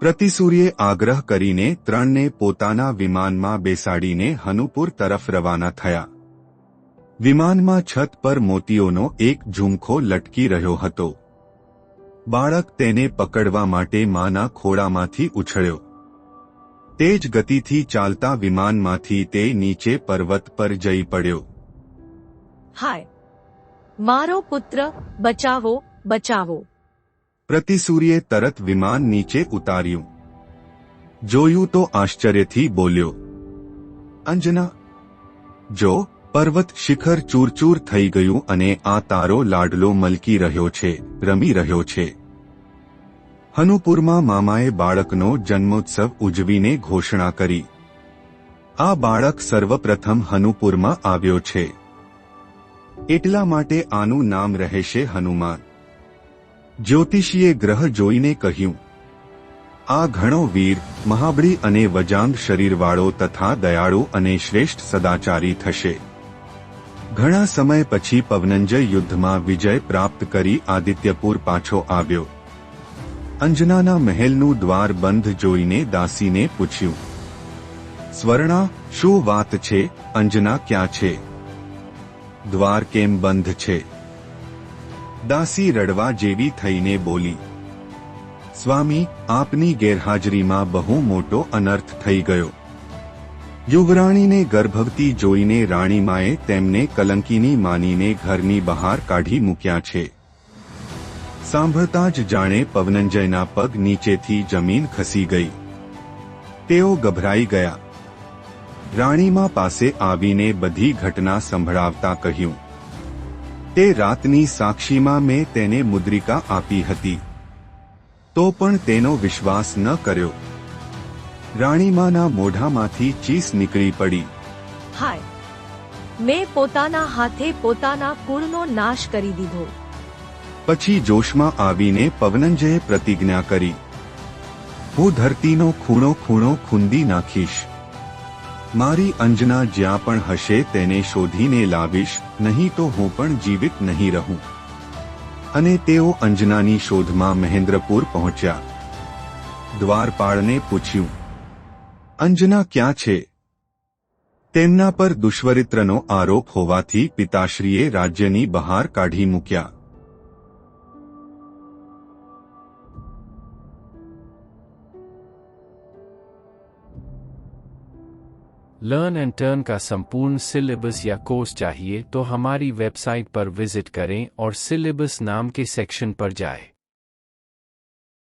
પ્રતિસૂર્યે આગ્રહ કરીને ત્રણને પોતાના વિમાનમાં બેસાડીને હનુપુર તરફ રવાના થયા. વિમાનમાં છત પર મોતીઓનો એક ઝુમખો લટકી રહ્યો હતો. બાળક તેને પકડવા માટે માના ખોળામાંથી ઉછળ્યો. તેજ ગતિથી ચાલતા વિમાનમાંથી તે નીચે પર્વત પર જઈ પડ્યો. હાય, મારો પુત્ર, બચાવો, બચાવો! પ્રતિસૂર્યે તરત વિમાન નીચે ઉતાર્યું. જોયું તો આશ્ચર્યથી બોલ્યો, અંજના, જો, પર્વત શિખર ચૂરચૂર થઈ ગયું અને આ તારો લાડલો મલકી રહ્યો છે, રમી રહ્યો છે. હનુપુરમાં મામાએ બાળકનો જન્મોત્સવ ઉજવીને ઘોષણા કરી, આ બાળક સર્વપ્રથમ હનુપુરમાં આવ્યો છે. એટલા માટે આનું નામ રહેશે હનુમાન. જ્યોતિષીએ ગ્રહ જોઈને કહ્યું, આ ઘણો વીર, મહાબળી અને વજાંગ શરીરવાળો તથા દયાળુ અને શ્રેષ્ઠ સદાચારી થશે. ઘણા સમય પછી પવનંજય યુદ્ધમાં વિજય પ્રાપ્ત કરી આદિત્યપુર પાછો આવ્યો. અંજનાના મહેલનું દ્વાર બંધ જોઈને દાસીને પૂછ્યું, સ્વર્ણા, શું વાત છે? અંજના ક્યાં છે? દ્વાર કેમ બંધ છે? દાસી રડવા જેવી થઈને બોલી, સ્વામી, આપની ગેરહાજરીમાં બહુ મોટો અનર્થ થઈ ગયો. યુવરાણીને ગર્ભવતી જોઈને રાણીમાએ તેમને કલંકિની માનીને ઘરની બહાર કાઢી મૂક્યા છે. સાંભળતા જ જાણે પવનંજયના પગ નીચેથી જમીન ખસી ગઈ. તેઓ ગભરાઈ ગયા. રાણીમા પાસે આવીને બધી ઘટના સંભળાવતા કહ્યું, તે રાતની સાક્ષીમાં મેં તેને મુદ્રિકા આપી હતી, તો પણ તેનો વિશ્વાસ ન કર્યો. રાણીમાના મોઢામાંથી ચીસ નીકળી પડી. હાય, મેં પોતાના હાથે પોતાના કુળનો નાશ કરી દીધો. પછી જોશમાં આવીને પવનંજયે પ્રતિજ્ઞા કરી, હું ધરતીનો ખૂણો ખૂણો ખૂંદી નાખીશ. મારી અંજના જ્યાં પણ હશે તેને શોધીને લાવીશ, નહીં તો હું પણ જીવિત નહીં રહું. અને તેઓ અંજનાની શોધમાં મહેન્દ્રપુર પહોંચ્યા. દ્વારપાળને પૂછ્યું, અંજના ક્યાં છે? તેમના પર દુષ્વરિત્રનો આરોપ હોવાથી પિતાશ્રીએ રાજ્યની બહાર કાઢી મૂક્યા. लर्न एंड टर्न का संपूर्ण सिलेबस या कोर्स चाहिए तो हमारी वेबसाइट पर विजिट करें और सिलेबस नाम के सेक्शन पर जाएं।